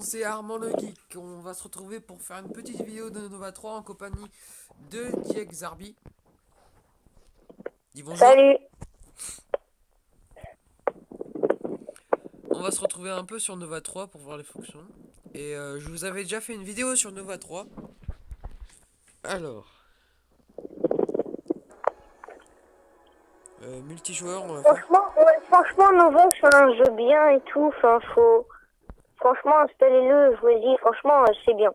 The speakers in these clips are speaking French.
C'est Armand le Geek. On va se retrouver pour faire une petite vidéo de Nova 3 en compagnie de Dieg Zarbi. Dis bonjour. Salut. On va se retrouver un peu sur Nova 3 pour voir les fonctions. Et je vous avais déjà fait une vidéo sur Nova 3. Alors, multijoueur, on va faire. Franchement, Nova, c'est un jeu bien et tout. Enfin, franchement, installez-le, jouez-y. Franchement, c'est bien.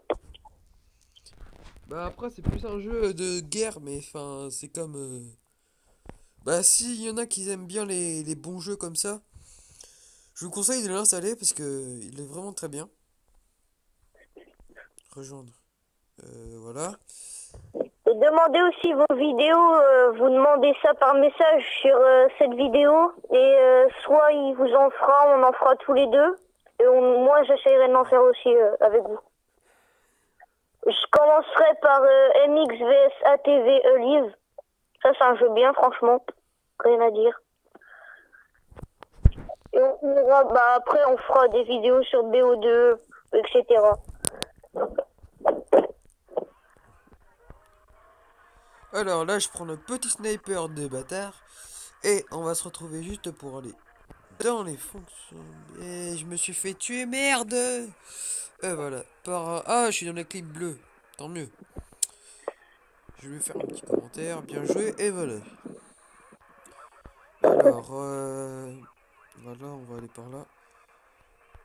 Bah après, c'est plus un jeu de guerre, mais enfin, c'est comme. Bah, s'il y en a qui aiment bien les bons jeux comme ça, je vous conseille de l'installer parce que il est vraiment très bien. Rejoindre. Voilà. Et demandez aussi vos vidéos. Vous demandez ça par message sur cette vidéo. Et soit il vous en fera, on en fera tous les deux. Et moi, j'essayerai d'en faire aussi avec vous. Je commencerai par MX vs ATV Olive. Ça, c'est un jeu bien, franchement. Rien à dire. Et après, on fera des vidéos sur BO2, etc. Alors là, je prends le petit sniper de bâtard. Et on va se retrouver juste pour aller dans les fonctions. Et je me suis fait tuer, merde. Voilà. Ah, je suis dans la clip bleue. Tant mieux. Je vais faire un petit commentaire. Bien joué. Et voilà. Alors, voilà, on va aller par là.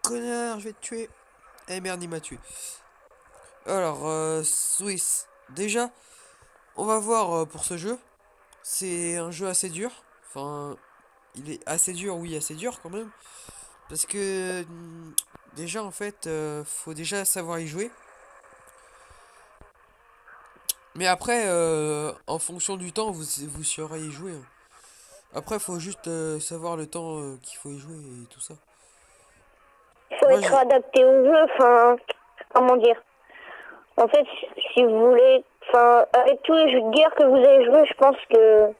Connard, je vais te tuer. Eh merde, il m'a tué. Alors, Swiss. Déjà, on va voir pour ce jeu. C'est un jeu assez dur. Enfin, il est assez dur, oui, assez dur quand même. Parce que déjà en fait, faut déjà savoir y jouer. Mais après, en fonction du temps, vous saurez y jouer, hein. Après, faut juste savoir le temps qu'il faut y jouer et tout ça. Il faut Moi, être j'ai. adapté au jeu, enfin, comment dire. En fait, si vous voulez, enfin, avec tous les jeux de guerre que vous avez joués, je pense que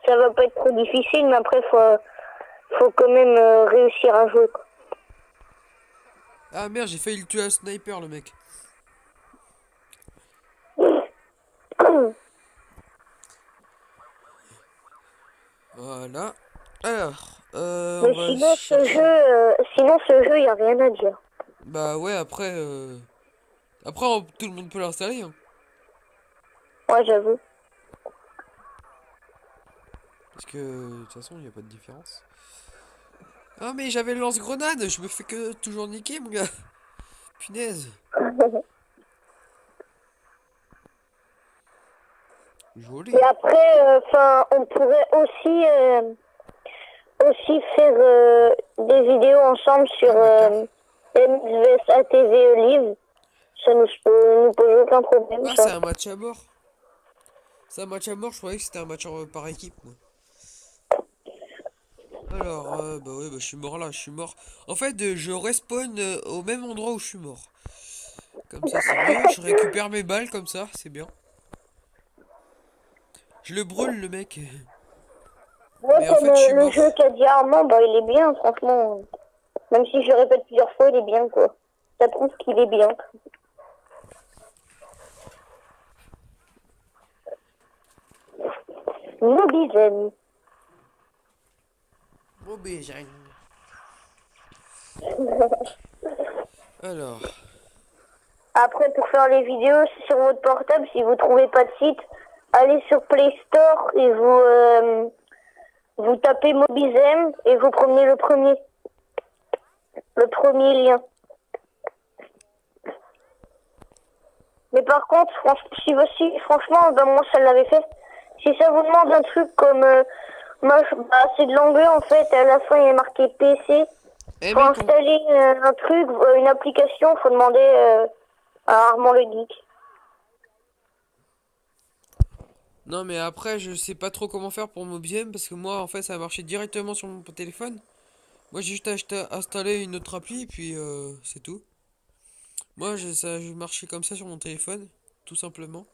ça va pas être trop difficile, mais après, faut quand même réussir à jouer, quoi. Ah merde, j'ai failli le tuer à sniper, le mec. Voilà. Alors, on Mais va chercher. sinon ce jeu, y a rien à dire. Bah ouais, après, après tout le monde peut l'installer, hein. Ouais, j'avoue. Parce que de toute façon, il n'y a pas de différence. Ah mais j'avais le lance-grenade, je me fais que toujours niquer, mon gars. Punaise. Et Joli. après, enfin, on pourrait aussi faire des vidéos ensemble sur Ah d'accord. MXVS ATV Olive. Ça nous pose aucun problème, Ah, c'est ça. un match à mort. C'est un match à mort, je croyais que c'était un match par équipe, moi. Alors, bah ouais, bah je suis mort là, je suis mort. En fait, je respawn au même endroit où je suis mort. Comme ça, c'est mieux. Je récupère mes balles comme ça, c'est bien. Je le brûle, le mec. Ouais, Mais en comme fait, je suis le mort. jeu qu'a dit Armand, bah, il est bien, franchement. Même si je le répète plusieurs fois, il est bien, quoi. Ça prouve qu'il est bien. Mobizen. Mauvais. Alors, Après, pour faire les vidéos sur votre portable, si vous trouvez pas de site, allez sur Play Store et vous tapez Mobizen et vous prenez le premier lien. Mais par contre, si franchement, ben moi ça l'avait fait. Si ça vous demande un truc comme c'est de l'anglais en fait, à la fin il est marqué PC. eh Faut mec, installer un truc, une application, faut demander à Armand le Geek. non mais après, je sais pas trop comment faire pour Mobium parce que moi, en fait, ça a marché directement sur mon téléphone. Moi, j'ai juste installé une autre appli et puis c'est tout. Moi, ça a marché comme ça sur mon téléphone, tout simplement.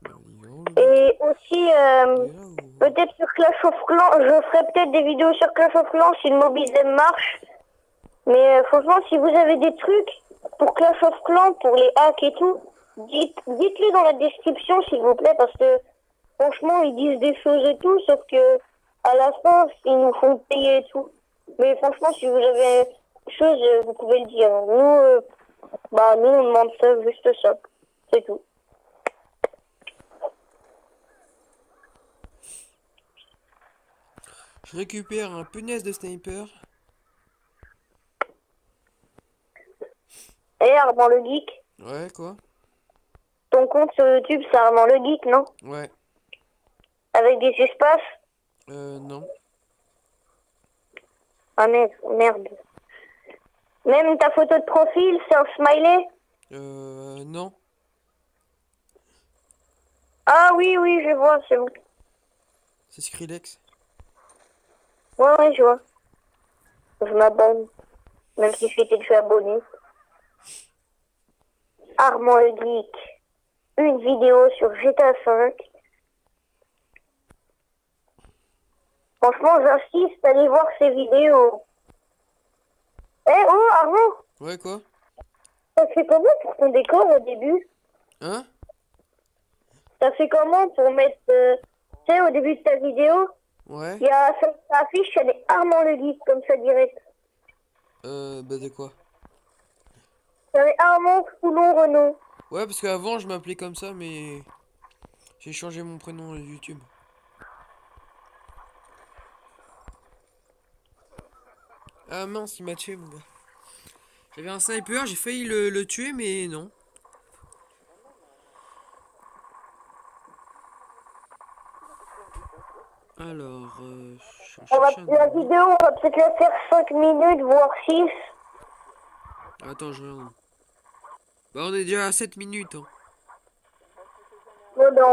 Merde, il est où, le Et aussi, Il est là ou... peut-être sur Clash of Clans, je ferai peut-être des vidéos sur Clash of Clans si le Mobizem marche. Mais franchement, si vous avez des trucs pour Clash of Clans, pour les hacks et tout, dites-les dans la description s'il vous plaît, parce que franchement, ils disent des choses et tout, sauf que à la fin, ils nous font payer et tout. Mais franchement, si vous avez des choses, vous pouvez le dire. Nous, on demande ça, juste ça. C'est tout. Je récupère un punaise de sniper. Et Armand le Geek, Ouais, quoi? ton compte sur YouTube, c'est Armand le Geek, non? Ouais. Avec des espaces? Non. Ah merde. Même ta photo de profil, c'est un smiley? Non. Ah oui, je vois, c'est bon. C'est Skrillex. Ouais, je vois. Je m'abonne. Même si je suis abonné. Armand le Geek. Une vidéo sur GTA V. Franchement, j'insiste, allez voir ces vidéos. Oh, Armand, Ouais, quoi? t'as fait comment pour ton décor au début? Hein? T'as fait comment pour mettre, tu sais, au début de ta vidéo, Ouais. il y a ça affiche, il y a des Armand le Geek, comme ça direct. Bah de quoi? Il y avait Armand Foulon Renault. Ouais, parce qu'avant je m'appelais comme ça, mais j'ai changé mon prénom YouTube. Ah mince, il m'a tué, mon gars. J'avais un sniper, j'ai failli le tuer, mais non. Alors, je cherche un La endroit. vidéo, on va peut-être la faire 5 minutes, voire 6. Attends, je regarde. Bah, on est déjà à 7 minutes. Hein. Bon, ben,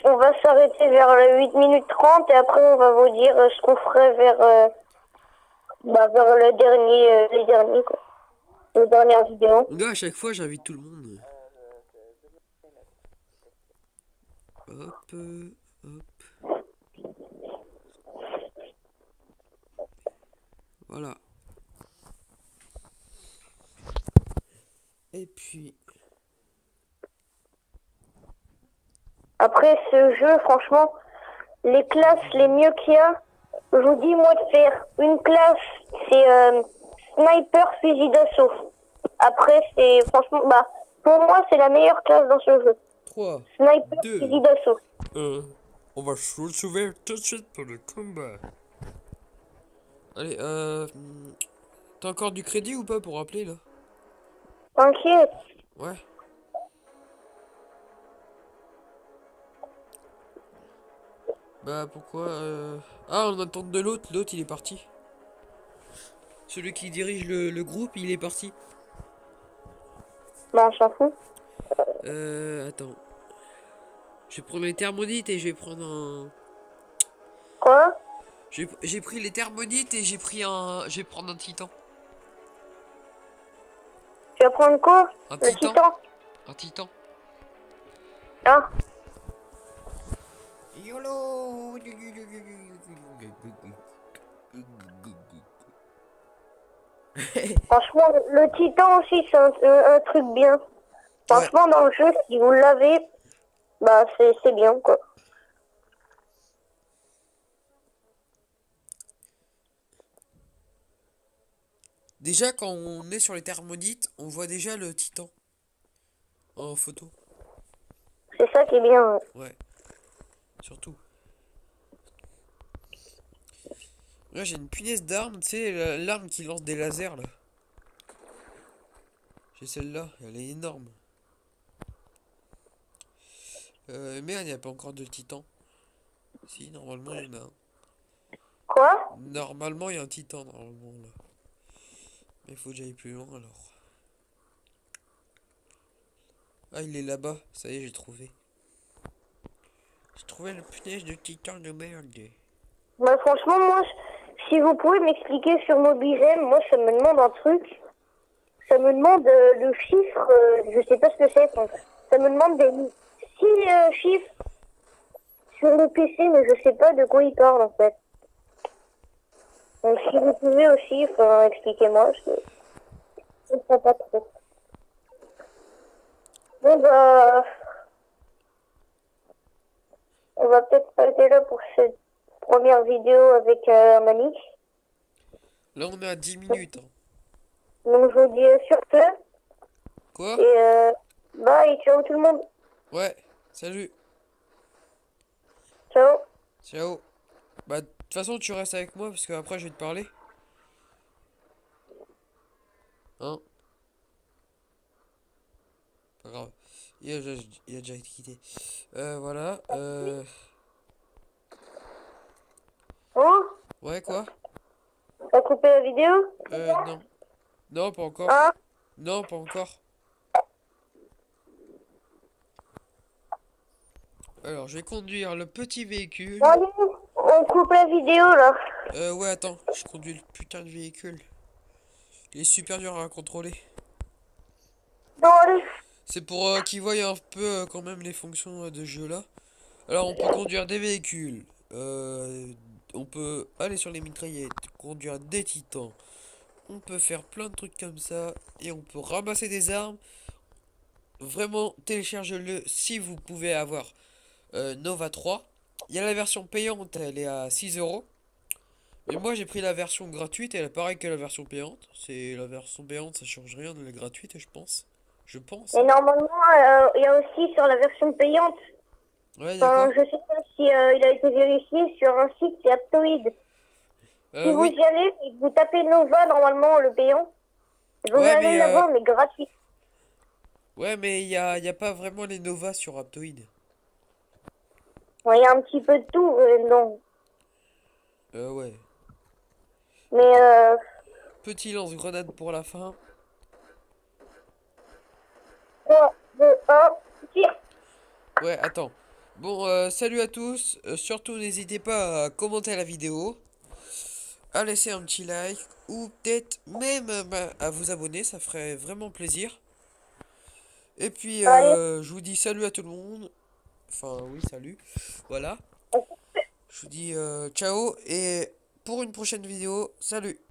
on va s'arrêter vers 8 minutes 30 et après on va vous dire ce qu'on ferait vers les derniers, quoi. Les dernières vidéos. Mon gars, à chaque fois, j'invite tout le monde. Hop, hop. Voilà. Et puis... Après ce jeu, franchement, les classes les mieux qu'il y a, je vous dis moi de faire une classe, c'est sniper fusil d'assaut. Après c'est franchement, pour moi c'est la meilleure classe dans ce jeu. 3, Sniper 2, fusil d'assaut. 1. On va se retrouver tout de suite pour le combat. Allez, t'as encore du crédit ou pas pour appeler là? T'inquiète. Ouais. Bah pourquoi Ah, on attend de l'autre, l'autre il est parti. Celui qui dirige le groupe, il est parti. Bah on s'en fout. Attends. Je vais prendre les thermonites et je vais prendre un... Quoi? J'ai pris les thermonites et j'ai pris un... Je vais prendre un titan. Tu vas prendre quoi? Un Le titan. titan? Un titan. Ah. YOLO. Franchement, le titan aussi c'est un truc bien. Franchement dans le jeu, si vous l'avez, bah c'est bien quoi. Déjà, quand on est sur les thermonites, on voit déjà le titan en photo. C'est ça qui est bien. Ouais, surtout. Là, j'ai une punaise d'arme, tu sais, l'arme qui lance des lasers là. J'ai celle-là, elle est énorme. Merde, il n'y a pas encore de titan. Si, normalement, il y en a un. Quoi? Normalement, il y a un titan, normalement, là. Mais il faut que j'aille plus loin, alors. Ah, il est là-bas. Ça y est, j'ai trouvé. J'ai trouvé le punaise de titan de merde. Bah franchement, moi, si vous pouvez m'expliquer sur Mobizem, moi ça me demande un truc. Ça me demande le chiffre, je sais pas ce que c'est. Ça me demande des 6 chiffres sur le PC, mais je sais pas de quoi il parle en fait. Donc si vous pouvez aussi, enfin, expliquez-moi, je ne sais pas trop. Bon bah, on va peut-être s'arrêter là pour cette première vidéo avec Mani. Là, on est à 10 minutes. Hein. Donc je vous dis sur ce, Quoi? et bye, ciao tout le monde. Ouais, salut. Ciao. Ciao. Bah, de toute façon, tu restes avec moi parce que après, je vais te parler. Hein? Pas grave. Il a déjà été quitté. Voilà. Hein? Ouais, quoi? T'as coupé la vidéo? Non. Non, pas encore. Hein? Non, pas encore. Alors, je vais conduire le petit Bon, véhicule. allez, on coupe la vidéo là. Ouais, attends. Je conduis le putain de véhicule. Il est super dur à contrôler. Bon, allez. C'est pour qu'ils voient un peu quand même les fonctions de ce jeu-là. Alors, on peut conduire des véhicules. On peut aller sur les mitraillettes, conduire des titans. On peut faire plein de trucs comme ça. Et on peut ramasser des armes. Vraiment, téléchargez-le si vous pouvez avoir Nova 3. Il y a la version payante, elle est à 6 euros. Mais moi j'ai pris la version gratuite, elle est pareille que la version payante. C'est la version payante, ça change rien de la gratuite, je pense. Je pense, Et hein. normalement, il y a aussi sur la version payante. Ouais, il y a Enfin, quoi? je sais pas si il a été vérifié sur un site, c'est Aptoid. Si vous Oui. y allez et que vous tapez Nova, normalement, le payant, vous Ouais, allez mais l'avoir, mais gratuit. ouais, mais il y a pas vraiment les Nova sur Aptoid. Ouais, il y a un petit peu de tout, non. Ouais. Mais Attends. Petit lance-grenade pour la fin. 3, 2, 1, tire. Ouais, attends. Bon, salut à tous. Surtout, n'hésitez pas à commenter la vidéo, à laisser un petit like, ou peut-être même à vous abonner, ça ferait vraiment plaisir. Et puis, Allez, je vous dis salut à tout le monde. Enfin, oui, salut. Voilà. on Je vous dis ciao, et pour une prochaine vidéo, salut.